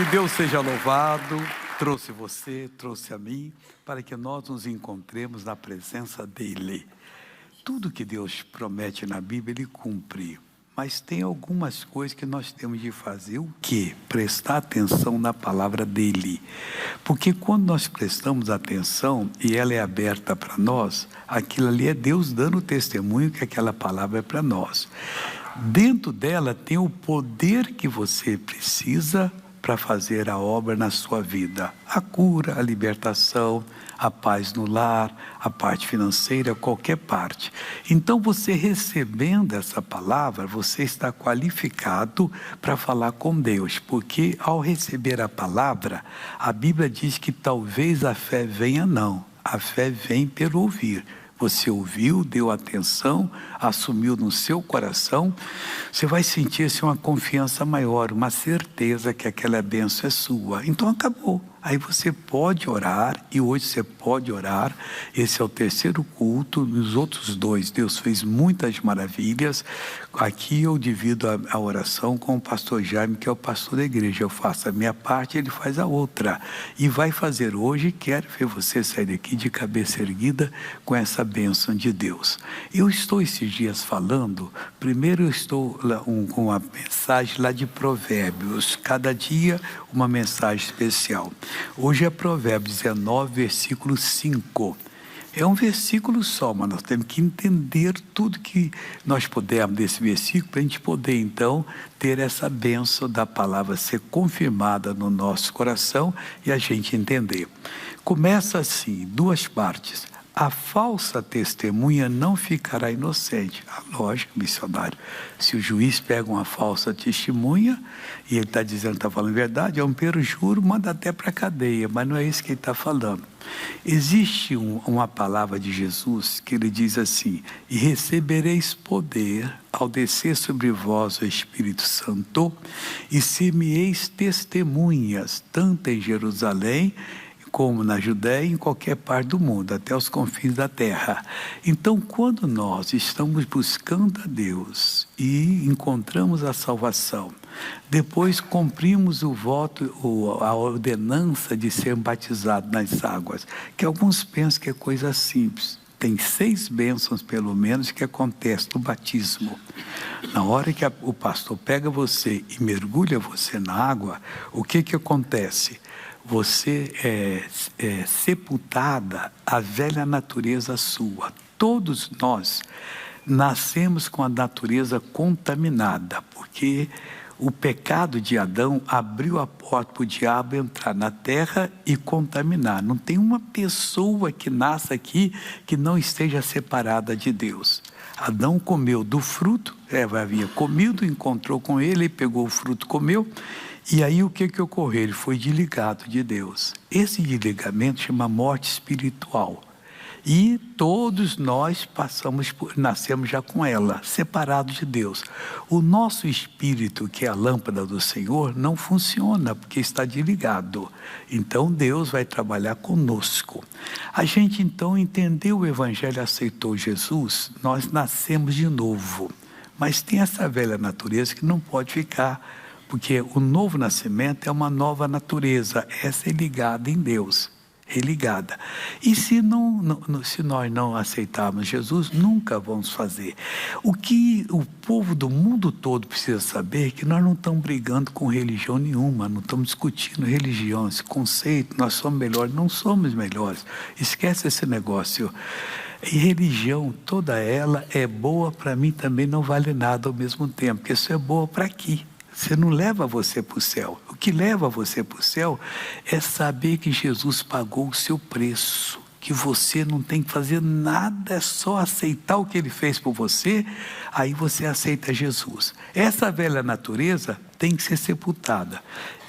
Que Deus seja louvado, trouxe você, trouxe a mim, para que nós nos encontremos na presença dEle. Tudo que Deus promete na Bíblia, Ele cumpre. Mas tem algumas coisas que nós temos de fazer. O quê? Prestar atenção na palavra dEle. Porque quando nós prestamos atenção e ela é aberta para nós, aquilo ali é Deus dando testemunho que aquela palavra é para nós. Dentro dela tem o poder que você precisa para fazer a obra na sua vida. A cura, a libertação, a paz no lar, a parte financeira, qualquer parte. Então você recebendo essa palavra, você está qualificado para falar com Deus. Porque ao receber a palavra, a Bíblia diz que talvez a fé venha não. A fé vem pelo ouvir. Você ouviu, deu atenção, assumiu no seu coração, você vai sentir-se uma confiança maior, uma certeza que aquela bênção é sua. Então acabou. Aí você pode orar, e hoje você pode orar. Esse é o terceiro culto. Nos outros dois, Deus fez muitas maravilhas. Aqui eu divido a oração com o pastor Jaime, que é o pastor da igreja. Eu faço a minha parte, ele faz a outra. E vai fazer hoje. Quero ver você sair daqui de cabeça erguida com essa bênção de Deus. Eu estou esses dias falando, primeiro eu estou com uma mensagem lá de Provérbios. Cada dia uma mensagem especial. Hoje é Provérbios 19, versículo 5. É um versículo só, mas nós temos que entender tudo que nós pudermos desse versículo, para a gente poder então ter essa bênção da palavra ser confirmada no nosso coração e a gente entender. Começa assim, duas partes. A falsa testemunha não ficará inocente. Lógico, missionário. Se o juiz pega uma falsa testemunha e ele está dizendo que está falando verdade, é um perjuro, manda até para a cadeia, mas não é isso que ele está falando. Existe uma palavra de Jesus que ele diz assim: e recebereis poder ao descer sobre vós o Espírito Santo, e ser-me-eis testemunhas, tanto em Jerusalém, como na Judéia e em qualquer parte do mundo, até os confins da terra. Então, quando nós estamos buscando a Deus e encontramos a salvação, depois cumprimos o voto, a ordenança de ser batizado nas águas, que alguns pensam que é coisa simples. Tem 6 bênçãos, pelo menos, que acontecem no batismo. Na hora que o pastor pega você e mergulha você na água, o que acontece? Você é sepultada a velha natureza sua. Todos nós nascemos com a natureza contaminada, porque o pecado de Adão abriu a porta para o diabo entrar na terra e contaminar. Não tem uma pessoa que nasce aqui que não esteja separada de Deus. Adão comeu do fruto, Eva havia comido, encontrou com ele, pegou o fruto, comeu. E aí o que ocorreu? Ele foi desligado de Deus. Esse desligamento chama morte espiritual. E todos nós nascemos já com ela, separados de Deus. O nosso espírito, que é a lâmpada do Senhor, não funciona porque está desligado. Então Deus vai trabalhar conosco. A gente então entendeu o Evangelho, aceitou Jesus, nós nascemos de novo. Mas tem essa velha natureza que não pode ficar, porque o novo nascimento é uma nova natureza, essa é ligada em Deus, religada. E se nós não aceitarmos Jesus, nunca vamos fazer. O que o povo do mundo todo precisa saber é que nós não estamos brigando com religião nenhuma, não estamos discutindo religião, esse conceito, nós somos melhores, não somos melhores. Esquece esse negócio. E religião, toda ela é boa, para mim também não vale nada ao mesmo tempo, porque isso é boa para aqui. Você não leva você para o céu. O que leva você para o céu é saber que Jesus pagou o seu preço, que você não tem que fazer nada, é só aceitar o que Ele fez por você, aí você aceita Jesus. Essa velha natureza tem que ser sepultada.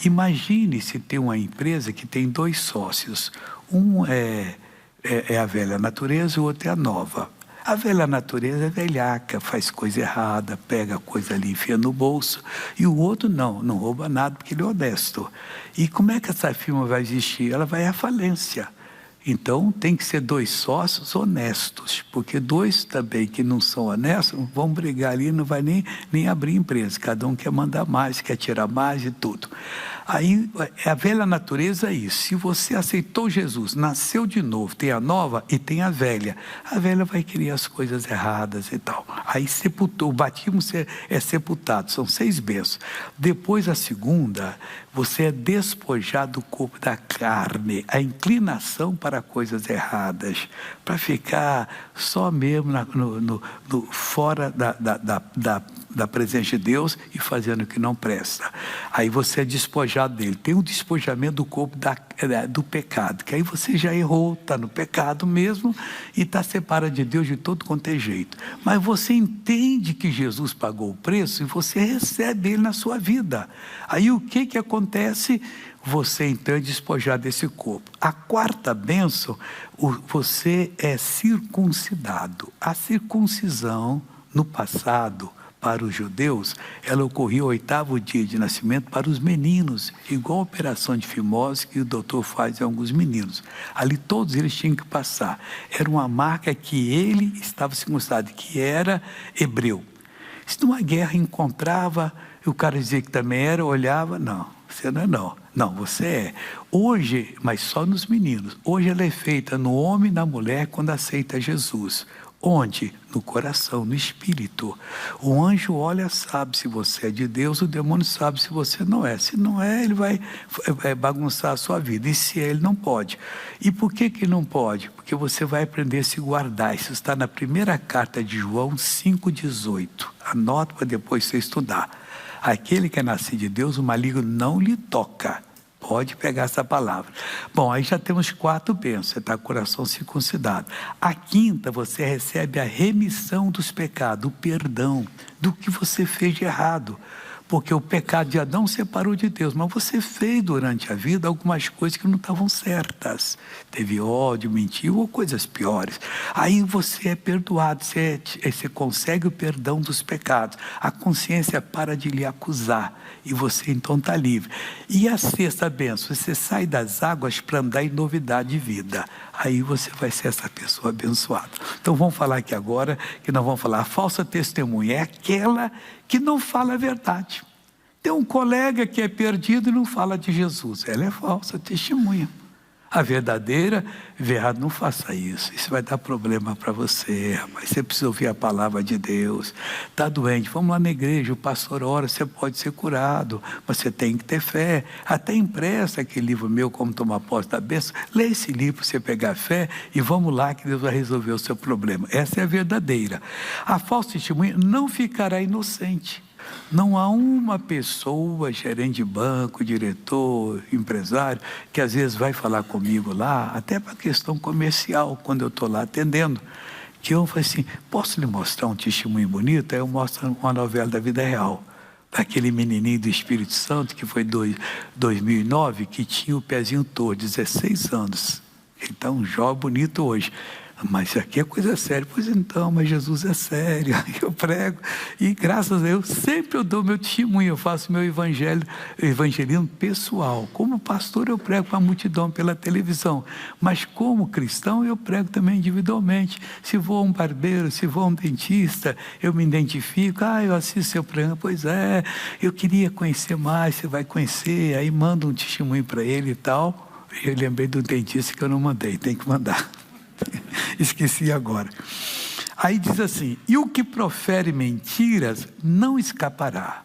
Imagine se tem uma empresa que tem 2 sócios. Um é a velha natureza e o outro é a nova. A velha natureza é velhaca, faz coisa errada, pega coisa ali, enfia no bolso. E o outro não rouba nada porque ele é honesto. E como é que essa firma vai existir? Ela vai à falência. Então tem que ser 2 sócios honestos, porque 2 também que não são honestos vão brigar ali, não vai nem abrir empresa. Cada um quer mandar mais, quer tirar mais e tudo. Aí a velha natureza é isso. Se você aceitou Jesus, nasceu de novo, tem a nova e tem a velha vai querer as coisas erradas e tal. Aí sepultou, o batismo é sepultado, são 6 bênçãos. Depois a segunda, você é despojado do corpo da carne, a inclinação para coisas erradas, para ficar só mesmo fora da presença de Deus e fazendo o que não presta. Aí você é despojado dele. Tem um despojamento do corpo do pecado, que aí você já errou, está no pecado mesmo e está separado de Deus de todo quanto é jeito. Mas você entende que Jesus pagou o preço e você recebe ele na sua vida. Aí o que acontece? Você então é despojado desse corpo. A 4ª bênção, você é circuncidado. A circuncisão, no passado, para os judeus, ela ocorria ao 8º dia de nascimento para os meninos, igual a operação de fimose que o doutor faz em alguns meninos. Ali todos eles tinham que passar. Era uma marca que ele estava circuncidado, que era hebreu. Se numa guerra encontrava, o cara dizia que também era, olhava, não, você não é não. Não, você é. Hoje, mas só nos meninos, hoje ela é feita no homem e na mulher quando aceita Jesus. Onde? No coração, no espírito. O anjo olha, sabe se você é de Deus, o demônio sabe se você não é. Se não é, ele vai bagunçar a sua vida. E se é, ele não pode. E por que não pode? Porque você vai aprender a se guardar. Isso está na primeira carta de João 5,18. Anota para depois você estudar. Aquele que é nascido de Deus, o maligno não lhe toca. Pode pegar essa palavra. Bom, aí já temos 4 bênçãos. Você está com o coração circuncidado. A 5ª, você recebe a remissão dos pecados, o perdão do que você fez de errado. Porque o pecado de Adão separou de Deus, mas você fez durante a vida algumas coisas que não estavam certas. Teve ódio, mentiu ou coisas piores. Aí você é perdoado, você consegue o perdão dos pecados. A consciência para de lhe acusar e você então está livre. E a 6ª bênção, você sai das águas para andar em novidade de vida. Aí você vai ser essa pessoa abençoada. Então vamos falar aqui agora, que nós vamos falar, a falsa testemunha é aquela que não fala a verdade. Tem um colega que é perdido e não fala de Jesus. Ela é falsa testemunha. A verdadeira, verdade, não faça isso. Isso vai dar problema para você, mas você precisa ouvir a palavra de Deus. Está doente, vamos lá na igreja, o pastor ora, você pode ser curado, mas você tem que ter fé. Até empresta aquele livro meu, Como Tomar Posse da Bênção. Lê esse livro para você pegar fé e vamos lá que Deus vai resolver o seu problema. Essa é a verdadeira. A falsa testemunha não ficará inocente. Não há uma pessoa, gerente de banco, diretor, empresário, que às vezes vai falar comigo lá, até para questão comercial, quando eu estou lá atendendo, que eu falo assim, posso lhe mostrar um testemunho bonito? Aí eu mostro uma novela da vida real, daquele menininho do Espírito Santo, que foi 2009, que tinha o pezinho todo, 16 anos. Ele está um jovem bonito hoje. Mas isso aqui é coisa séria. Pois então, mas Jesus é sério. Eu prego. E graças a Deus, sempre eu dou meu testemunho. Eu faço meu evangelismo pessoal. Como pastor, eu prego para a multidão pela televisão. Mas como cristão, eu prego também individualmente. Se vou a um barbeiro, se vou a um dentista, eu me identifico. Eu assisto seu programa. Pois é, eu queria conhecer mais. Você vai conhecer. Aí manda um testemunho para ele e tal. Eu lembrei do dentista que eu não mandei. Tem que mandar. Esqueci agora. Aí diz assim, e o que profere mentiras não escapará.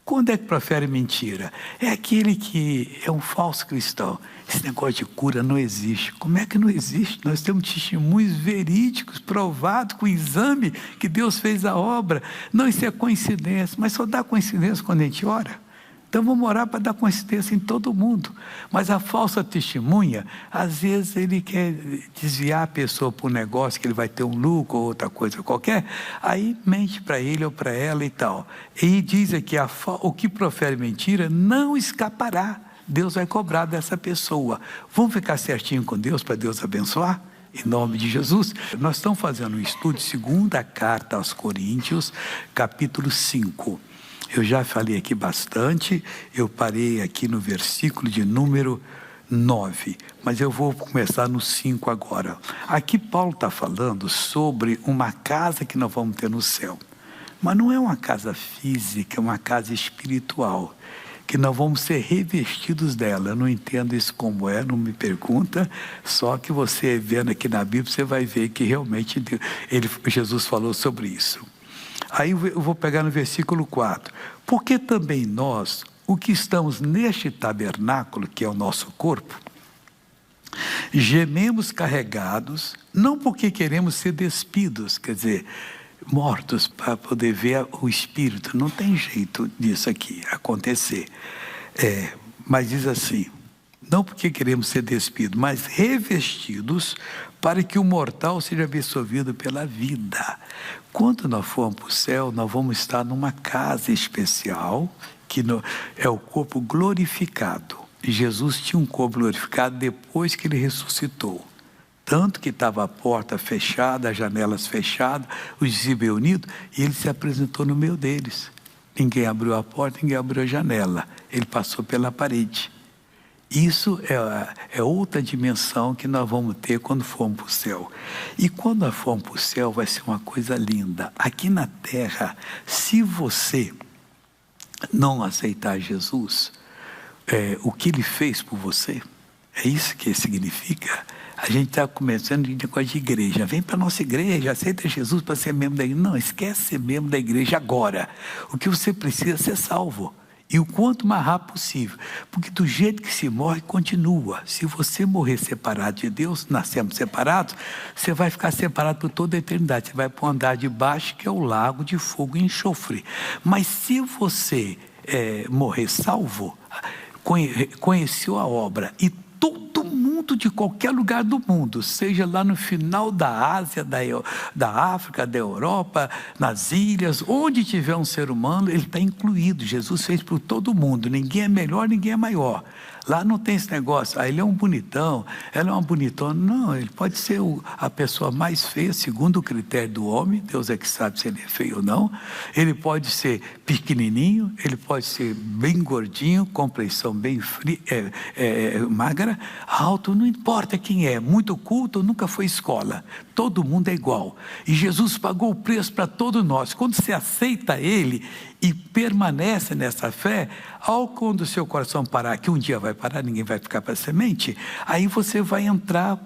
Quando é que profere mentira? É aquele que é um falso cristão. Esse negócio de cura não existe. Como é que não existe? Nós temos testemunhos verídicos, provados, com exame, que Deus fez a obra. Não, isso é coincidência, mas só dá coincidência quando a gente ora. Então vamos orar para dar coincidência em todo mundo. Mas a falsa testemunha, às vezes ele quer desviar a pessoa para um negócio que ele vai ter um lucro ou outra coisa qualquer, aí mente para ele ou para ela e tal. E diz aqui, o que profere mentira não escapará. Deus vai cobrar dessa pessoa. Vamos ficar certinho com Deus para Deus abençoar? Em nome de Jesus. Nós estamos fazendo um estudo, 2ª carta aos Coríntios, capítulo 5. Eu já falei aqui bastante, eu parei aqui no versículo de número 9, mas eu vou começar no 5 agora. Aqui Paulo está falando sobre uma casa que nós vamos ter no céu. Mas não é uma casa física, é uma casa espiritual, que nós vamos ser revestidos dela. Eu não entendo isso como é, não me pergunta, só que você vendo aqui na Bíblia, você vai ver que realmente Jesus falou sobre isso. Aí eu vou pegar no versículo 4. Porque também nós, o que estamos neste tabernáculo, que é o nosso corpo, gememos carregados, não porque queremos ser despidos, quer dizer, mortos para poder ver o Espírito. Não tem jeito disso aqui acontecer. Mas diz assim, não porque queremos ser despidos, mas revestidos para que o mortal seja absorvido pela vida. Quando nós formos para o céu, nós vamos estar numa casa especial, que é o corpo glorificado. E Jesus tinha um corpo glorificado depois que ele ressuscitou. Tanto que estava a porta fechada, as janelas fechadas, os discípulos reunidos, e ele se apresentou no meio deles. Ninguém abriu a porta, ninguém abriu a janela. Ele passou pela parede. Isso é outra dimensão que nós vamos ter quando formos para o céu. E quando nós formos para o céu, vai ser uma coisa linda. Aqui na terra, se você não aceitar Jesus, o que ele fez por você, é isso que significa. A gente está começando de negócio de igreja. Vem para a nossa igreja, aceita Jesus para ser membro da igreja. Não, esquece ser membro da igreja agora. O que você precisa é ser salvo. E o quanto mais rápido possível. Porque do jeito que se morre, continua. Se você morrer separado de Deus, nascemos separados, você vai ficar separado por toda a eternidade. Você vai para o andar de baixo, que é o lago de fogo e enxofre. Mas se você morrer salvo, conheceu a obra e todo mundo de qualquer lugar do mundo, seja lá no final da Ásia, da África, da Europa, nas ilhas, onde tiver um ser humano, ele está incluído. Jesus fez por todo mundo, ninguém é melhor, ninguém é maior. Lá não tem esse negócio, ele é um bonitão, ela é uma bonitona. Não, ele pode ser a pessoa mais feia, segundo o critério do homem, Deus é que sabe se ele é feio ou não. Ele pode ser pequenininho, ele pode ser bem gordinho, complexão bem magra, alto, não importa quem é, muito culto, nunca foi escola. Todo mundo é igual. E Jesus pagou o preço para todos nós. Quando você aceita ele e permanece nessa fé, quando o seu coração parar, que um dia vai parar, ninguém vai ficar para semente, aí você vai entrar,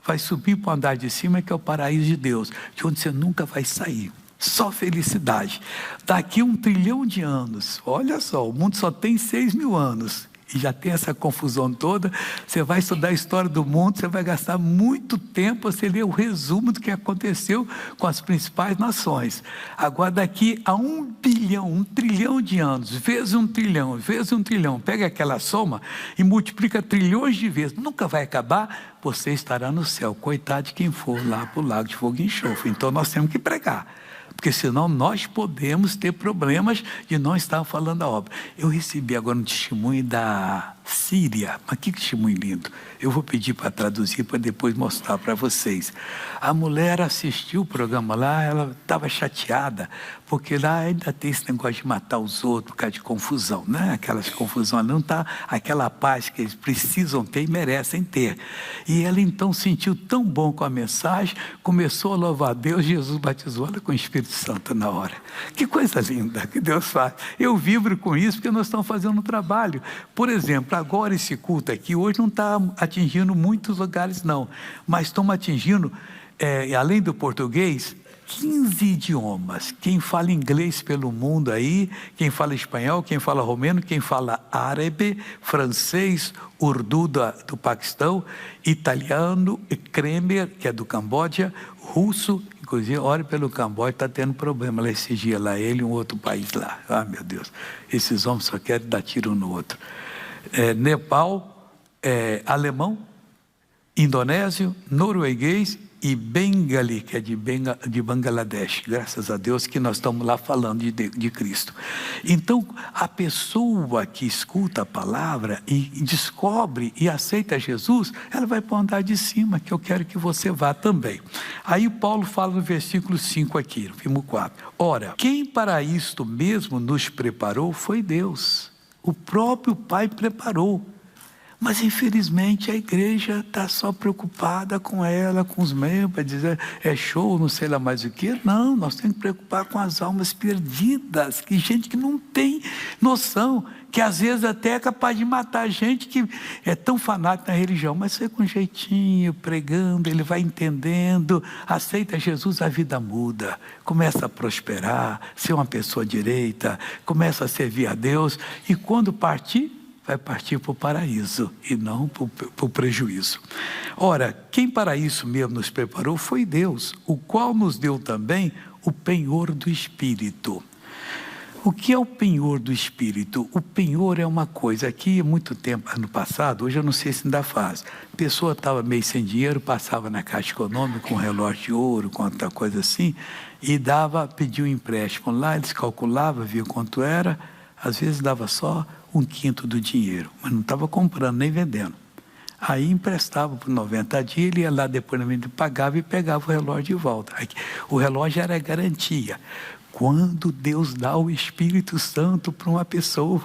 vai subir para o andar de cima, que é o paraíso de Deus, de onde você nunca vai sair. Só felicidade. Daqui 1 trilhão de anos, olha só, o mundo só tem 6.000 anos. E já tem essa confusão toda, você vai estudar a história do mundo, você vai gastar muito tempo, você lê o resumo do que aconteceu com as principais nações. Agora daqui a 1 bilhão, 1 trilhão de anos, vezes 1 trilhão, vezes 1 trilhão, pega aquela soma e multiplica trilhões de vezes, nunca vai acabar, você estará no céu. Coitado de quem for lá para o lago de fogo e enxofre. Então nós temos que pregar. Porque senão nós podemos ter problemas de não estar falando a obra. Eu recebi agora um testemunho da Síria, mas que testemunho lindo. Eu vou pedir para traduzir, para depois mostrar para vocês. A mulher assistiu o programa lá, ela estava chateada, porque lá ainda tem esse negócio de matar os outros por causa de confusão, né? Aquelas confusões, não está aquela paz que eles precisam ter e merecem ter. E ela então sentiu tão bom com a mensagem, começou a louvar a Deus, Jesus batizou ela com o Espírito Santo na hora. Que coisa linda que Deus faz. Eu vibro com isso porque nós estamos fazendo um trabalho. Por exemplo, agora esse culto aqui, hoje não está atingindo muitos lugares não, mas estamos atingindo, além do português, 15 idiomas. Quem fala inglês pelo mundo aí, quem fala espanhol, quem fala romeno, quem fala árabe, francês, urdu do Paquistão, italiano, Kremer, que é do Camboja, russo, inclusive, olha pelo Camboja, está tendo problema lá esse dia lá, ele e um outro país lá. Ah, meu Deus, esses homens só querem dar tiro um no outro. Nepal, alemão, indonésio, norueguês e bengali, que é de Bangladesh. Graças a Deus que nós estamos lá falando de Cristo. Então, a pessoa que escuta a palavra e descobre e aceita Jesus, ela vai para o andar de cima, que eu quero que você vá também. Aí Paulo fala no versículo 5 aqui, no filme 4. Ora, quem para isto mesmo nos preparou foi Deus. O próprio Pai preparou. Mas infelizmente a igreja está só preocupada com ela, com os membros, para dizer é show, não sei lá mais o que. Não, nós temos que preocupar com as almas perdidas, que gente que não tem noção, que às vezes até é capaz de matar gente que é tão fanática na religião, mas você com jeitinho, pregando, ele vai entendendo, aceita Jesus, a vida muda, começa a prosperar, ser uma pessoa direita, começa a servir a Deus, e quando partir, vai partir para o paraíso e não para o prejuízo. Ora, quem para isso mesmo nos preparou foi Deus, o qual nos deu também o penhor do Espírito. O que é o penhor do Espírito? O penhor é uma coisa, aqui há muito tempo, ano passado, hoje eu não sei se ainda faz, a pessoa estava meio sem dinheiro, passava na Caixa Econômica com um relógio de ouro, com outra coisa assim, e pedia um empréstimo lá, eles calculavam, viam quanto era, às vezes dava só 1/5 do dinheiro, mas não estava comprando nem vendendo. Aí emprestava por 90 dias, ele ia lá depois pagava e pegava o relógio de volta. O relógio era garantia. Quando Deus dá o Espírito Santo para uma pessoa,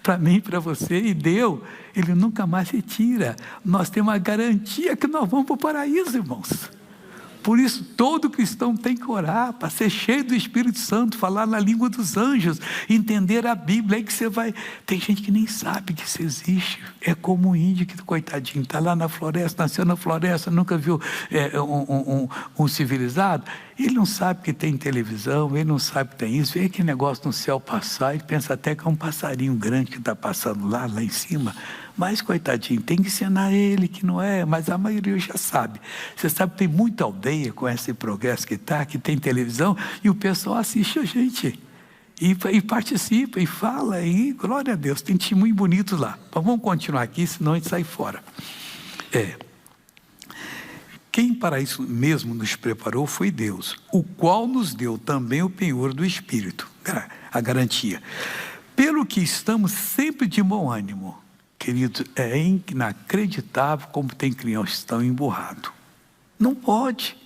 para mim, para você, e deu, Ele nunca mais se tira. Nós temos a garantia que nós vamos para o paraíso, irmãos. Por isso, todo cristão tem que orar, para ser cheio do Espírito Santo, falar na língua dos anjos, entender a Bíblia, aí que você vai... Tem gente que nem sabe que isso existe, é como um índio que, coitadinho, está lá na floresta, nasceu na floresta, nunca viu um civilizado, ele não sabe que tem televisão, ele não sabe que tem isso, vê aquele negócio no céu passar, ele pensa até que é um passarinho grande que está passando lá em cima, mas coitadinho, tem que ensinar ele que não é, mas a maioria já sabe. Você sabe que tem muita aldeia com esse progresso que tem televisão, e o pessoal assiste a gente, e participa, e fala, e glória a Deus, tem testemunho bonito lá. Mas vamos continuar aqui, senão a gente sai fora. Quem para isso mesmo nos preparou foi Deus, o qual nos deu também o penhor do Espírito, a garantia. Pelo que estamos sempre de bom ânimo. Querido, é inacreditável como tem crianças que estão emburrados. Não pode.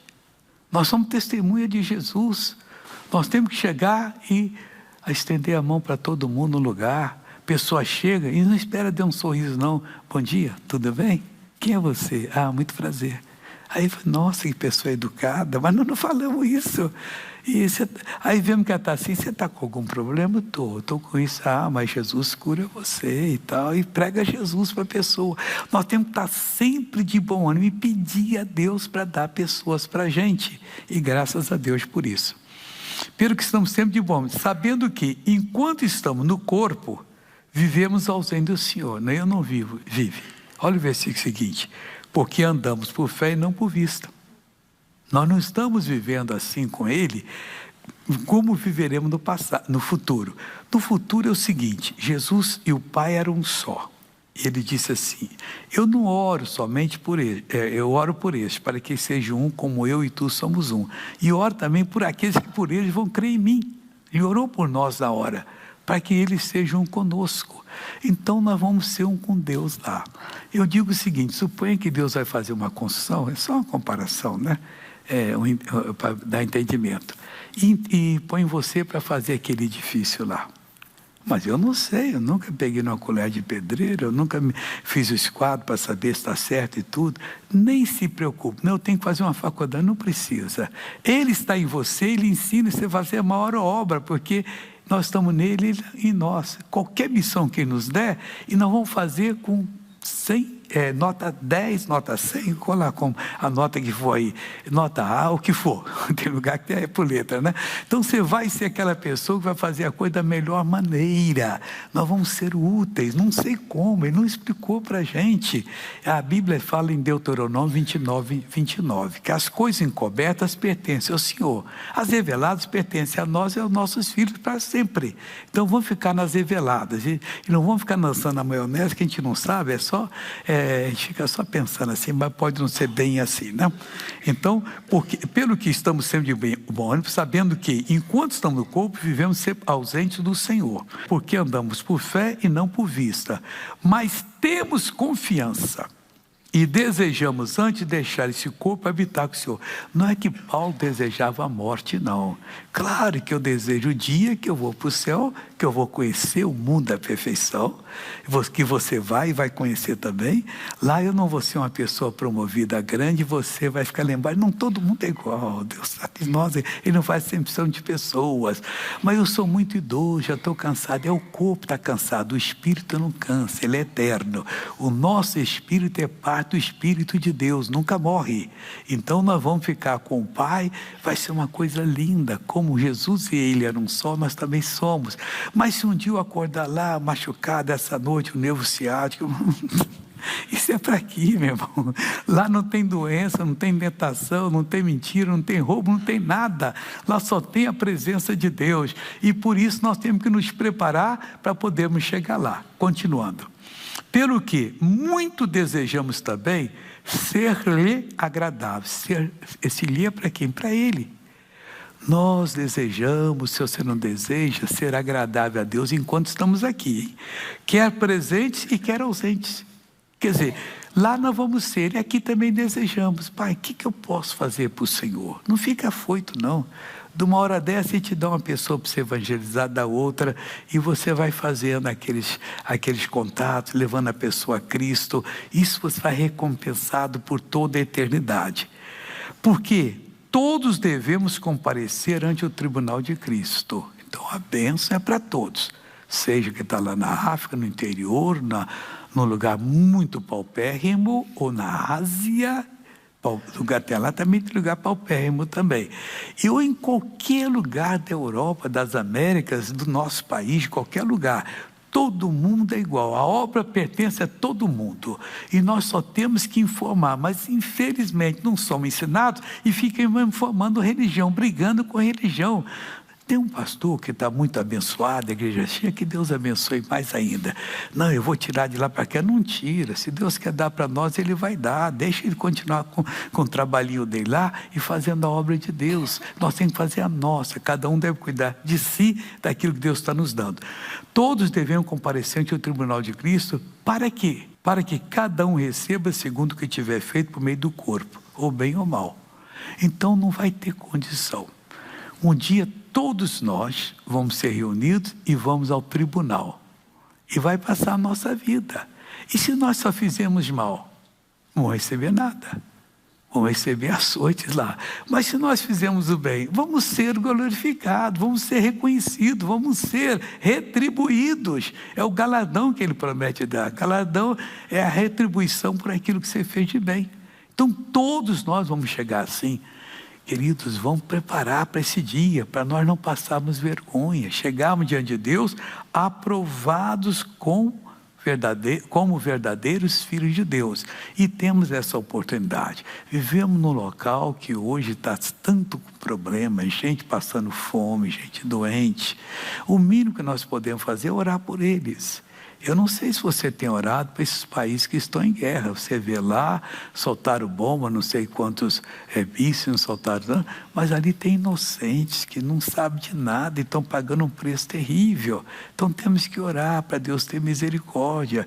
Nós somos testemunha de Jesus. Nós temos que chegar e estender a mão para todo mundo no lugar. A pessoa chega e não espera dar um sorriso, não. Bom dia, tudo bem? Quem é você? Ah, muito prazer. Aí, nossa, que pessoa educada, mas nós não falamos isso. Aí vemos que ela está assim, você está com algum problema? Estou com isso. Ah, mas Jesus cura você e tal, e prega Jesus para a pessoa. Nós temos que estar sempre de bom ânimo e pedir a Deus para dar pessoas para a gente, e graças a Deus por isso. Pelo que estamos sempre de bom ânimo, sabendo que, enquanto estamos no corpo, vivemos ausente do Senhor, eu não vivo, vive. Olha o versículo seguinte, porque andamos por fé e não por vista. Nós não estamos vivendo assim com Ele, como viveremos no futuro. No futuro é o seguinte, Jesus e o Pai eram um só. Ele disse assim, eu não oro somente por ele, eu oro por eles, para que sejam um como eu e tu somos um. E oro também por aqueles que por eles vão crer em mim. Ele orou por nós na hora, para que eles sejam um conosco. Então nós vamos ser um com Deus lá. Eu digo o seguinte, suponha que Deus vai fazer uma construção, é só uma comparação, né? Para dar entendimento, e põe você para fazer aquele edifício lá, mas eu não sei, eu nunca peguei numa colher de pedreiro, eu nunca fiz o esquadro para saber se está certo e tudo, nem se preocupe, não, eu tenho que fazer uma faculdade, não precisa, Ele está em você, Ele ensina você a fazer a maior obra, porque nós estamos nele e em nós, qualquer missão que Ele nos der, e nós vamos fazer com 100, nota 10, nota 100, colar com a nota que for aí, nota A, o que for, tem lugar que é por letra, né? Então você vai ser aquela pessoa que vai fazer a coisa da melhor maneira, nós vamos ser úteis, não sei como, Ele não explicou para a gente. A Bíblia fala em Deuteronômio 29, que as coisas encobertas pertencem ao Senhor, as reveladas pertencem a nós e aos nossos filhos para sempre. Então vamos ficar nas reveladas, e não vamos ficar lançando a maionese que a gente não sabe, a gente fica só pensando assim, mas pode não ser bem assim, né? Então, pelo que estamos sempre de bom ânimo, sabendo que, enquanto estamos no corpo, vivemos sempre ausentes do Senhor, porque andamos por fé e não por vista, mas temos confiança. E desejamos antes deixar esse corpo habitar com o Senhor. Não é que Paulo desejava a morte, não. Claro que eu desejo o dia que eu vou para o céu, que eu vou conhecer o mundo da perfeição, que você vai conhecer também. Lá eu não vou ser uma pessoa promovida grande, você vai ficar lembrado. Não, todo mundo é igual, Deus sabe, nós, Ele não faz acepção de pessoas. Mas eu sou muito idoso, já estou cansado. O corpo está cansado, o espírito não cansa, ele é eterno. O nosso espírito é parte do Espírito de Deus, nunca morre. Então nós vamos ficar com o Pai, vai ser uma coisa linda, como Jesus e Ele eram só, nós também somos. Mas se um dia eu acordar lá, machucado essa noite, o nervo ciático, isso é para aqui, meu irmão. Lá não tem doença, não tem tentação, não tem mentira, não tem roubo, não tem nada. Lá só tem a presença de Deus. E por isso nós temos que nos preparar para podermos chegar lá. Continuando. Pelo que muito desejamos também ser-lhe agradável. Esse lhe é para quem? Para Ele. Nós desejamos, se você não deseja, ser agradável a Deus enquanto estamos aqui, hein? Quer presentes e quer ausentes. Quer dizer, lá nós vamos ser, e aqui também desejamos. Pai, o que eu posso fazer para o Senhor? Não fica afoito, não. De uma hora dessa, Ele te dá uma pessoa para você evangelizar, da outra, e você vai fazendo aqueles contatos, levando a pessoa a Cristo. Isso você vai recompensado por toda a eternidade. Porque todos devemos comparecer ante o tribunal de Cristo. Então a bênção é para todos. Seja que está lá na África, no interior, num lugar muito paupérrimo, ou na Ásia, lugar até lá também tem lugar paupérrimo também. E ou em qualquer lugar da Europa, das Américas, do nosso país, qualquer lugar, todo mundo é igual. A obra pertence a todo mundo. E nós só temos que informar. Mas, infelizmente, não somos ensinados e ficam formando religião, brigando com religião. Tem um pastor que está muito abençoado, a igreja cheia, que Deus abençoe mais ainda. Não, eu vou tirar de lá para cá. Não tira. Se Deus quer dar para nós, Ele vai dar. Deixa Ele continuar com o trabalhinho dele lá e fazendo a obra de Deus. Nós temos que fazer a nossa. Cada um deve cuidar de si, daquilo que Deus está nos dando. Todos devemos comparecer ante o tribunal de Cristo. Para quê? Para que cada um receba segundo o que tiver feito por meio do corpo, ou bem ou mal. Então não vai ter condição. Um dia todos nós vamos ser reunidos e vamos ao tribunal. E vai passar a nossa vida. E se nós só fizermos mal? Não vamos receber nada. Vamos receber açoites lá. Mas se nós fizermos o bem, vamos ser glorificados, vamos ser reconhecidos, vamos ser retribuídos. É o galardão que Ele promete dar. Galardão é a retribuição por aquilo que você fez de bem. Então todos nós vamos chegar assim. Queridos, vamos preparar para esse dia, para nós não passarmos vergonha, chegarmos diante de Deus aprovados como verdadeiros filhos de Deus. E temos essa oportunidade. Vivemos num local que hoje está tanto com problemas, gente passando fome, gente doente. O mínimo que nós podemos fazer é orar por eles. Eu não sei se você tem orado para esses países que estão em guerra. Você vê lá, soltaram bomba, não sei quantos mísseis soltaram, mas ali tem inocentes que não sabem de nada e estão pagando um preço terrível. Então temos que orar para Deus ter misericórdia.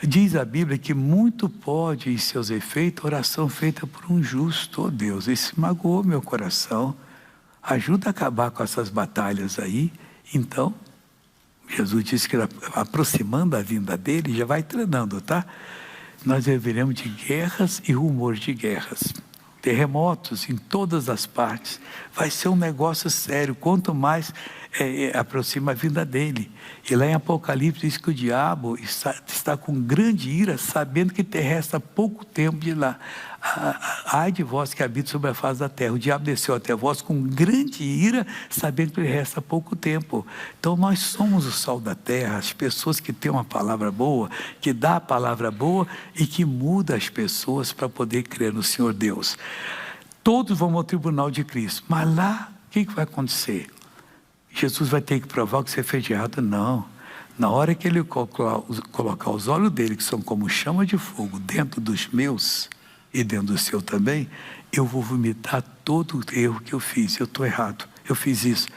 Diz a Bíblia que muito pode, em seus efeitos, oração feita por um justo. Oh Deus, isso magoou meu coração. Ajuda a acabar com essas batalhas aí. Então, Jesus disse que aproximando a vinda dele, já vai treinando, tá? Nós viveremos de guerras e rumores de guerras. Terremotos em todas as partes. Vai ser um negócio sério, quanto mais aproxima a vinda dele. E lá em Apocalipse diz que o diabo está com grande ira, sabendo que te resta pouco tempo de lá. Ai de vós que habita sobre a face da terra. O diabo desceu até vós com grande ira, sabendo que lhe resta pouco tempo. Então nós somos o sal da terra, as pessoas que têm uma palavra boa, que dá a palavra boa e que muda as pessoas para poder crer no Senhor Deus. Todos vão ao tribunal de Cristo, mas lá o que vai acontecer? Jesus vai ter que provar o que você fez de errado? Não. Na hora que Ele colocar os olhos dele, que são como chama de fogo, dentro dos meus e dentro do seu também, eu vou vomitar todo o erro que eu fiz. Eu estou errado, eu fiz isso.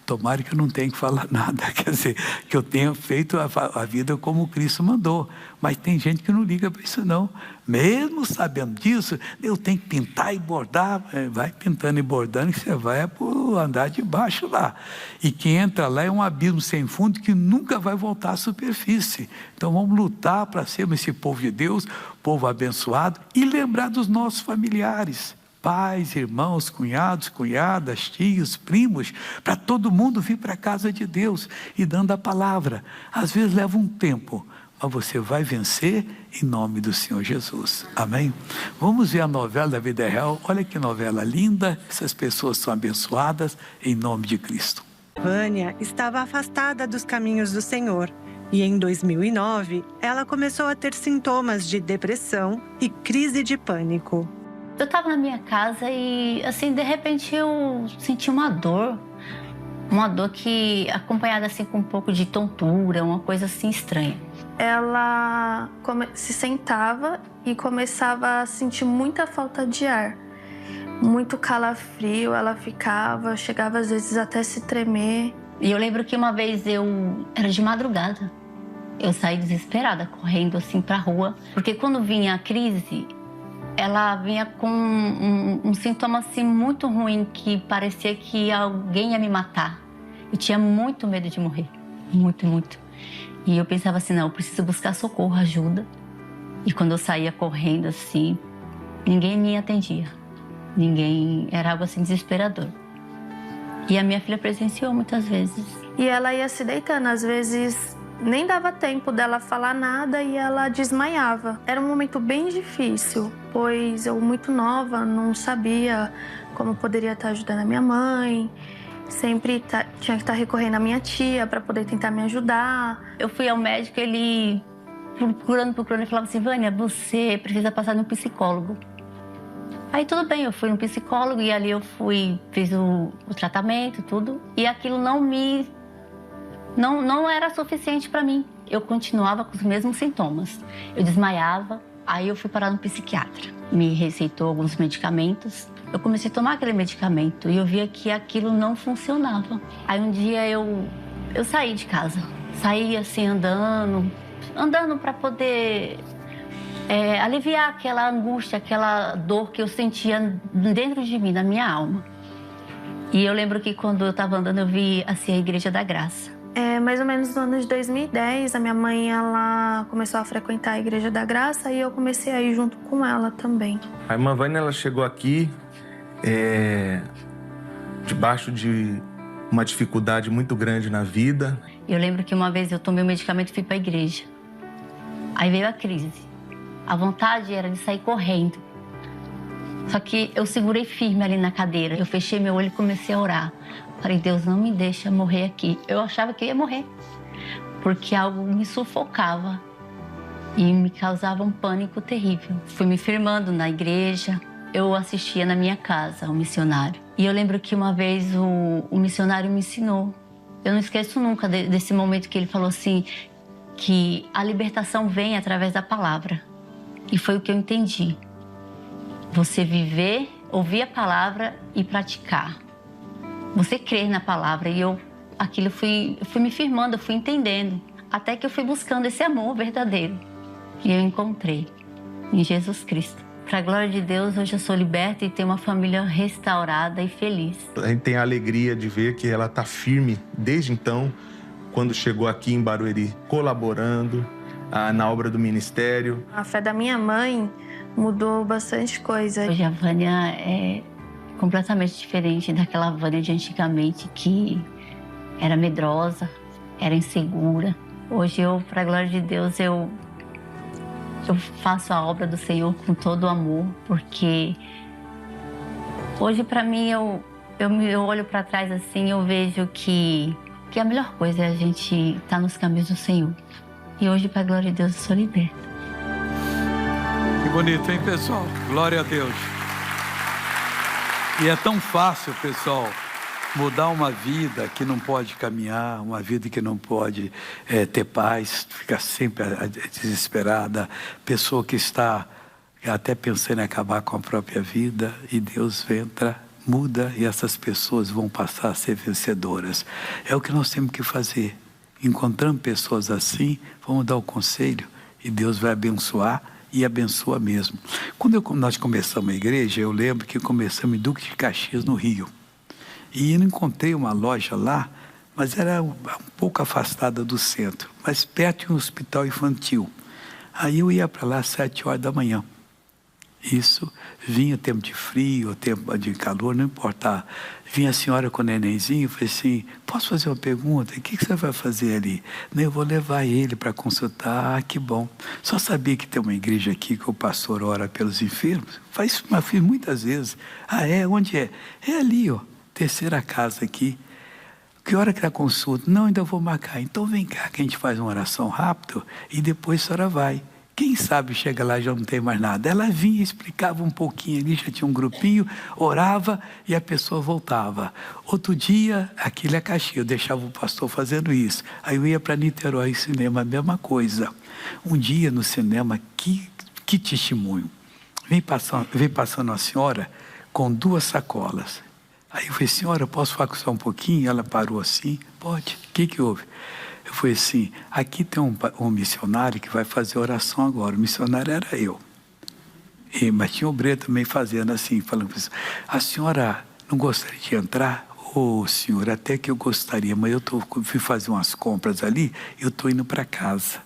Tomara que eu não tenha que falar nada, quer dizer, que eu tenha feito a vida como Cristo mandou. Mas tem gente que não liga para isso não. Mesmo sabendo disso, eu tenho que pintar e bordar. Vai pintando e bordando que você vai por andar de baixo lá. E quem entra lá é um abismo sem fundo que nunca vai voltar à superfície. Então vamos lutar para sermos esse povo de Deus, povo abençoado, e lembrar dos nossos familiares. Pais, irmãos, cunhados, cunhadas, tios, primos, para todo mundo vir para a casa de Deus e dando a palavra. Às vezes leva um tempo, mas você vai vencer em nome do Senhor Jesus. Amém? Vamos ver a novela da vida real. Olha que novela linda. Essas pessoas são abençoadas em nome de Cristo. Vânia estava afastada dos caminhos do Senhor. E em 2009, ela começou a ter sintomas de depressão e crise de pânico. Eu estava na minha casa e, assim, de repente eu senti uma dor que acompanhada assim com um pouco de tontura, uma coisa assim estranha. Ela se sentava e começava a sentir muita falta de ar, muito calafrio, ela chegava às vezes até se tremer. E eu lembro que uma vez era de madrugada, eu saí desesperada, correndo assim pra rua, porque quando vinha a crise, ela vinha com um sintoma assim muito ruim, que parecia que alguém ia me matar. Eu tinha muito medo de morrer, muito, muito. E eu pensava assim, não, eu preciso buscar socorro, ajuda. E quando eu saía correndo assim, ninguém me atendia. Era algo assim desesperador. E a minha filha presenciou muitas vezes. E ela ia se deitando, às vezes nem dava tempo dela falar nada e ela desmaiava. Era um momento bem difícil, pois eu, muito nova, não sabia como poderia estar ajudando a minha mãe. Sempre tinha que estar recorrendo à minha tia para poder tentar me ajudar. Eu fui ao médico, ele procurando, ele falava assim, Vânia, você precisa passar no psicólogo. Aí tudo bem, eu fui no psicólogo e ali eu fiz o tratamento, tudo. E aquilo não era suficiente para mim. Eu continuava com os mesmos sintomas. Eu desmaiava, aí eu fui parar no psiquiatra. Me receitou alguns medicamentos. Eu comecei a tomar aquele medicamento e eu via que aquilo não funcionava. Aí um dia eu saí de casa. Saí assim andando para poder aliviar aquela angústia, aquela dor que eu sentia dentro de mim, na minha alma. E eu lembro que quando eu estava andando, eu vi assim, a Igreja da Graça. Mais ou menos no ano de 2010, a minha mãe ela começou a frequentar a Igreja da Graça e eu comecei a ir junto com ela também. A irmã Vânia, ela chegou aqui debaixo de uma dificuldade muito grande na vida. Eu lembro que uma vez eu tomei o medicamento e fui para a igreja. Aí veio a crise. A vontade era de sair correndo. Só que eu segurei firme ali na cadeira. Eu fechei meu olho e comecei a orar. Falei, Deus, não me deixa morrer aqui. Eu achava que eu ia morrer, porque algo me sufocava e me causava um pânico terrível. Fui me firmando na igreja. Eu assistia na minha casa ao missionário. E eu lembro que uma vez o missionário me ensinou. Eu não esqueço nunca desse momento que ele falou assim, que a libertação vem através da palavra. E foi o que eu entendi. Você viver, ouvir a palavra e praticar. Você crer na palavra. E eu fui me firmando, eu fui entendendo. Até que eu fui buscando esse amor verdadeiro. E eu encontrei em Jesus Cristo. Para a glória de Deus, hoje eu sou liberta e tenho uma família restaurada e feliz. A gente tem a alegria de ver que ela está firme desde então, quando chegou aqui em Barueri, colaborando na obra do ministério. A fé da minha mãe mudou bastante coisa. Hoje a Vânia é completamente diferente daquela Vânia de antigamente, que era medrosa, era insegura. Hoje para a glória de Deus, eu faço a obra do Senhor com todo o amor, porque hoje para mim eu olho para trás assim, eu vejo que a melhor coisa é a gente estar nos caminhos do Senhor. E hoje, para a glória de Deus, eu sou liberta. Que bonito, hein, pessoal? Glória a Deus. E é tão fácil, pessoal, mudar uma vida que não pode caminhar, uma vida que não pode ter paz, ficar sempre desesperada, pessoa que está até pensando em acabar com a própria vida, e Deus entra muda e essas pessoas vão passar a ser vencedoras. É o que nós temos que fazer. Encontrando pessoas assim, vamos dar o conselho e Deus vai abençoar e abençoa mesmo. Quando nós começamos a igreja, eu lembro que começamos em Duque de Caxias, no Rio. E eu encontrei uma loja lá, mas era um pouco afastada do centro, mas perto de um hospital infantil. Aí eu ia para lá às 7 horas da manhã. Isso, vinha tempo de frio, tempo de calor, não importava. Vinha a senhora com o nenenzinho e falei assim, posso fazer uma pergunta? O que você vai fazer ali? Não, eu vou levar ele para consultar. Ah, que bom. Só sabia que tem uma igreja aqui que o pastor ora pelos enfermos? Fiz muitas vezes. Ah, é? Onde é? É ali, ó, terceira casa aqui. Que hora que é a consulta? Não, ainda vou marcar. Então vem cá que a gente faz uma oração rápido e depois a senhora vai. Quem sabe chega lá e já não tem mais nada. Ela vinha, explicava um pouquinho ali, já tinha um grupinho, orava e a pessoa voltava. Outro dia, aquele é Caxias, eu deixava o pastor fazendo isso. Aí eu ia para Niterói, cinema, a mesma coisa. Um dia no cinema, que testemunho. Veio passando uma senhora com 2 sacolas. Aí eu falei, senhora, posso falar com você um pouquinho? Ela parou assim, pode. O que houve? Eu falei assim, aqui tem um missionário que vai fazer oração agora. O missionário era eu. Mas tinha o obreiro também fazendo assim, falando assim, a senhora não gostaria de entrar? Ô, senhor, até que eu gostaria, mas fui fazer umas compras ali, eu estou indo para casa.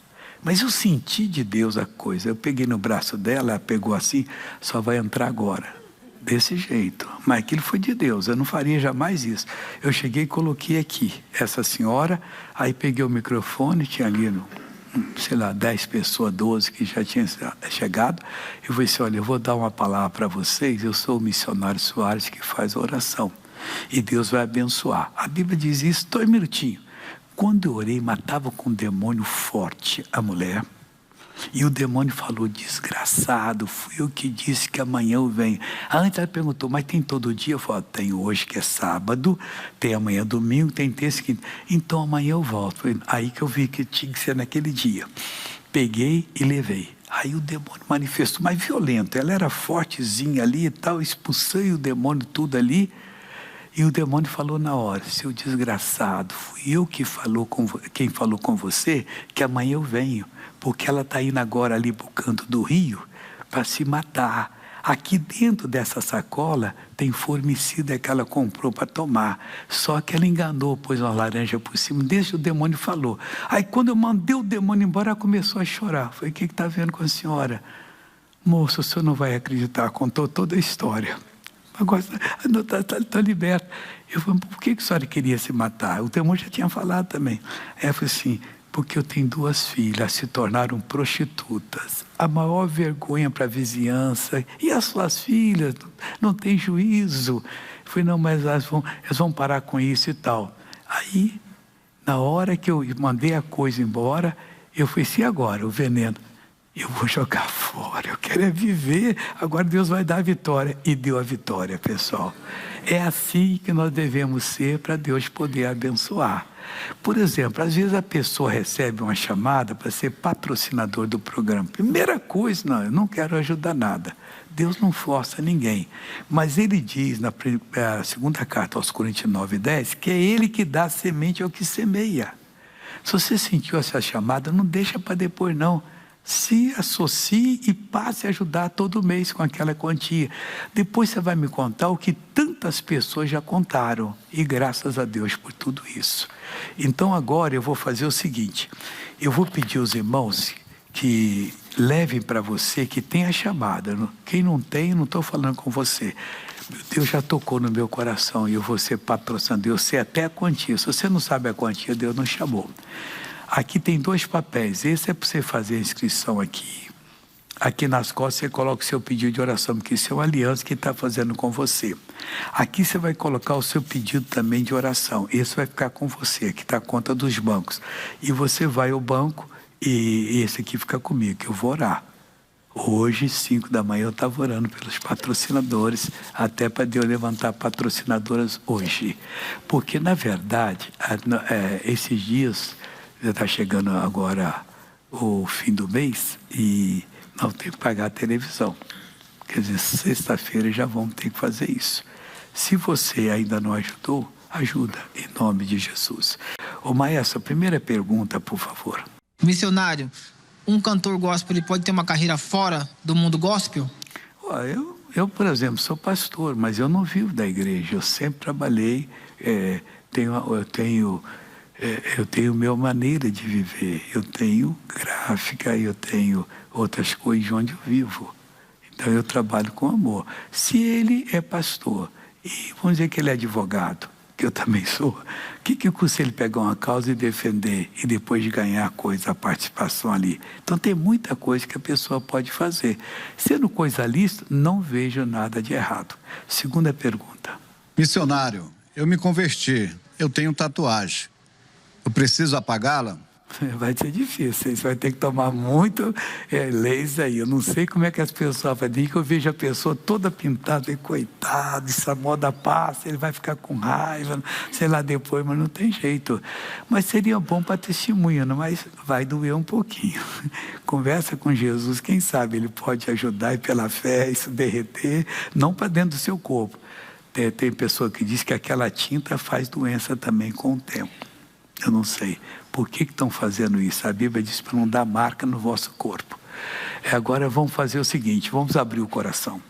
Mas eu senti de Deus a coisa. Eu peguei no braço dela, ela pegou assim, só vai entrar agora. Desse jeito, mas aquilo foi de Deus, eu não faria jamais isso. Eu cheguei e coloquei aqui, essa senhora, aí peguei o microfone, tinha ali, sei lá, 10 pessoas, 12 que já tinham chegado, eu falei assim, olha, eu vou dar uma palavra para vocês, eu sou o missionário Soares que faz a oração, e Deus vai abençoar. A Bíblia diz isso, 2 minutinhos. Quando eu orei, matava com um demônio forte a mulher, e o demônio falou, desgraçado, fui eu que disse que amanhã eu venho. Antes ela perguntou, mas tem todo dia? Eu falei, tem hoje que é sábado, tem amanhã domingo, tem terça, quinta. Então amanhã eu volto. Foi aí que eu vi que tinha que ser naquele dia. Peguei e levei. Aí o demônio manifestou, mas violento. Ela era fortezinha ali e tal, expulsei o demônio tudo ali. E o demônio falou na hora, seu desgraçado, fui eu que quem falou com você que amanhã eu venho. Porque ela está indo agora ali para o canto do rio para se matar. Aqui dentro dessa sacola tem formicida que ela comprou para tomar. Só que ela enganou, pôs uma laranja por cima, desde o demônio falou. Aí quando eu mandei o demônio embora, ela começou a chorar. Falei, o que está vendo com a senhora? Moço, o senhor não vai acreditar, contou toda a história. Agora está liberta. Eu falei, por que a senhora queria se matar? O demônio já tinha falado também. Ela falou assim, porque eu tenho 2 filhas, se tornaram prostitutas. A maior vergonha para a vizinhança. E as suas filhas? Não tem juízo. Eu falei, não, mas elas vão parar com isso e tal. Aí, na hora que eu mandei a coisa embora, eu falei, e agora, o veneno? Eu vou jogar fora, eu quero viver, agora Deus vai dar a vitória. E deu a vitória, pessoal. É assim que nós devemos ser para Deus poder abençoar. Por exemplo, às vezes a pessoa recebe uma chamada para ser patrocinador do programa. Primeira coisa, não, eu não quero ajudar nada. Deus não força ninguém. Mas ele diz na segunda carta aos Coríntios 9:10, que é ele que dá a semente ao que semeia. Se você sentiu essa chamada, não deixa para depois não. Se associe e passe a ajudar todo mês com aquela quantia. Depois você vai me contar o que tantas pessoas já contaram. E graças a Deus por tudo isso. Então agora eu vou fazer o seguinte. Eu vou pedir aos irmãos que levem para você que tem a chamada. Quem não tem, não estou falando com você. Deus já tocou no meu coração e eu vou ser patrocinador. Eu sei até a quantia. Se você não sabe a quantia, Deus não chamou. Aqui tem 2 papéis. Esse é para você fazer a inscrição aqui. Aqui nas costas você coloca o seu pedido de oração, porque isso é uma aliança que está fazendo com você. Aqui você vai colocar o seu pedido também de oração. Esse vai ficar com você, aqui está a conta dos bancos. E você vai ao banco e esse aqui fica comigo, que eu vou orar. Hoje, 5 da manhã, eu estava orando pelos patrocinadores, até para Deus levantar patrocinadoras hoje. Porque, na verdade, esses dias... Já está chegando agora o fim do mês e nós temos que pagar a televisão. Quer dizer, sexta-feira já vamos ter que fazer isso. Se você ainda não ajudou, ajuda, em nome de Jesus. Ô maestro, a primeira pergunta, por favor. Missionário, um cantor gospel ele pode ter uma carreira fora do mundo gospel? Eu, por exemplo, sou pastor, mas eu não vivo da igreja. Eu sempre trabalhei, eu tenho minha maneira de viver. Eu tenho gráfica, eu tenho outras coisas onde eu vivo. Então eu trabalho com amor. Se ele é pastor e vamos dizer que ele é advogado, que eu também sou, o que custa ele pegar uma causa e defender e depois de ganhar coisa, a participação ali? Então tem muita coisa que a pessoa pode fazer. Sendo coisa lícita, não vejo nada de errado. Segunda pergunta. Missionário, eu me converti, eu tenho tatuagem. Eu preciso apagá-la? Vai ser difícil, você vai ter que tomar muito leis aí. Eu não sei como é que as pessoas fazem, que eu vejo a pessoa toda pintada, e coitado, essa moda passa, ele vai ficar com raiva, sei lá depois, mas não tem jeito. Mas seria bom para testemunho, mas vai doer um pouquinho. Conversa com Jesus, quem sabe ele pode ajudar e pela fé isso derreter, não para dentro do seu corpo. Tem pessoa que diz que aquela tinta faz doença também com o tempo. Eu não sei. Por que estão fazendo isso? A Bíblia diz para não dar marca no vosso corpo. Agora vamos fazer o seguinte, vamos abrir o coração.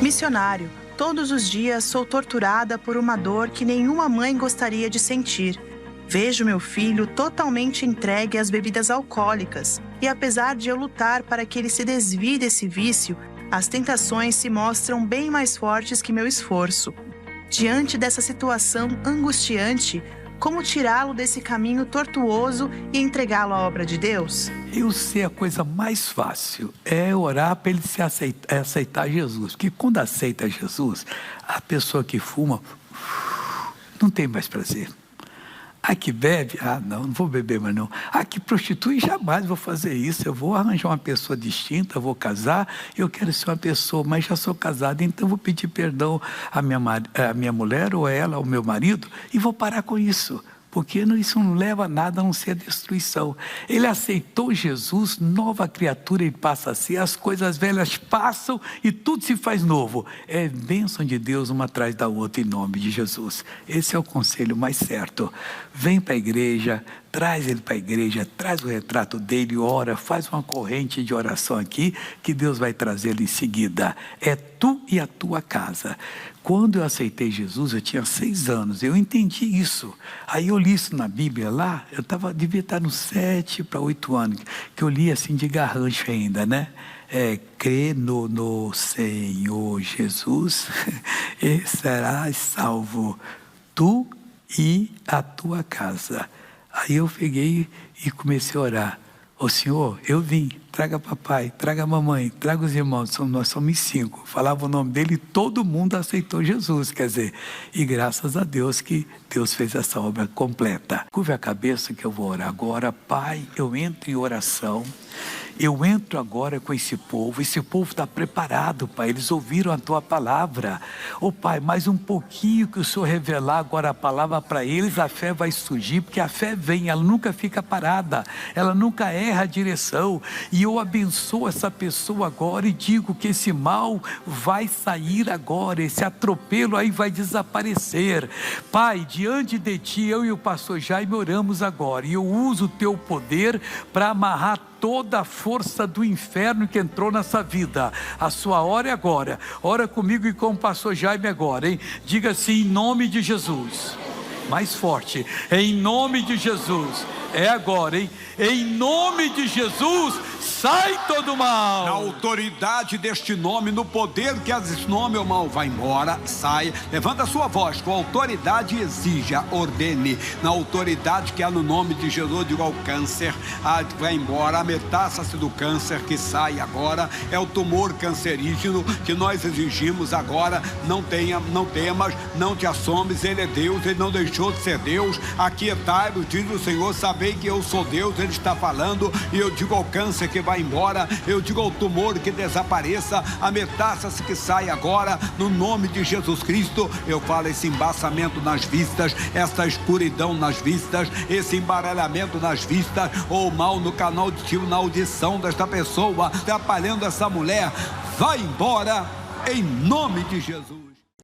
Missionário, todos os dias sou torturada por uma dor que nenhuma mãe gostaria de sentir. Vejo meu filho totalmente entregue às bebidas alcoólicas e apesar de eu lutar para que ele se desvie desse vício, as tentações se mostram bem mais fortes que meu esforço. Diante dessa situação angustiante, como tirá-lo desse caminho tortuoso e entregá-lo à obra de Deus? Eu sei a coisa mais fácil é orar para ele aceitar Jesus. Porque quando aceita Jesus, a pessoa que fuma não tem mais prazer. A que bebe, não vou beber mais não. A que prostitui, jamais vou fazer isso. Eu vou arranjar uma pessoa distinta, vou casar, eu quero ser uma pessoa, mas já sou casado, então vou pedir perdão à minha mulher ou a ela, ao meu marido, e vou parar com isso. Porque isso não leva a nada a não ser a destruição. Ele aceitou Jesus, nova criatura ele passa a ser, as coisas velhas passam e tudo se faz novo. É bênção de Deus uma atrás da outra em nome de Jesus. Esse é o conselho mais certo. Vem para a igreja, traz ele para a igreja, traz o retrato dele, ora, faz uma corrente de oração aqui, que Deus vai trazê-lo em seguida. É tu e a tua casa. Quando eu aceitei Jesus, eu tinha 6 anos, eu entendi isso. Aí eu li isso na Bíblia lá, devia estar nos 7 para 8 anos, que eu li assim de garrancho ainda, né? Crê no Senhor Jesus e serás salvo, tu e a tua casa. Aí eu peguei e comecei a orar. Ô Senhor, eu vim, traga papai, traga mamãe, traga os irmãos, nós somos 5. Falava o nome dele e todo mundo aceitou Jesus, quer dizer, e graças a Deus que Deus fez essa obra completa. Curve a cabeça que eu vou orar agora. Pai, eu entro em oração. Eu entro agora com esse povo está preparado, Pai, eles ouviram a Tua palavra. Ô Pai, mais um pouquinho que o Senhor revelar agora a palavra para eles, a fé vai surgir, porque a fé vem, ela nunca fica parada, ela nunca erra a direção, e eu abençoo essa pessoa agora e digo que esse mal vai sair agora, esse atropelo aí vai desaparecer. Pai, diante de Ti, eu e o pastor Jaime oramos agora, e eu uso o Teu poder para amarrar toda a força do inferno que entrou nessa vida. A sua hora é agora. Ora comigo e com o pastor Jaime agora, hein? Diga assim, em nome de Jesus. Mais forte. Em nome de Jesus. É agora, hein? Em nome de Jesus, sai todo mal. Na autoridade deste nome, no poder que há desse nome, o mal vai embora, sai. Levanta a sua voz, com autoridade exija, ordene. Na autoridade que há no nome de Jesus, digo ao câncer, vai embora. A metástase do câncer que sai agora, é o tumor cancerígeno que nós exigimos agora. Não temas, não te assombres, Ele é Deus, Ele não deixou de ser Deus. Aquietai-vos, diz o Senhor, sabei que eu sou Deus, Ele está falando, e eu digo ao câncer que vai embora, eu digo ao tumor que desapareça, a metástase que sai agora, no nome de Jesus Cristo. Eu falo esse embaçamento nas vistas, essa escuridão nas vistas, esse embaralhamento nas vistas, ou mal no canal auditivo, na audição desta pessoa, atrapalhando essa mulher, vai embora, em nome de Jesus.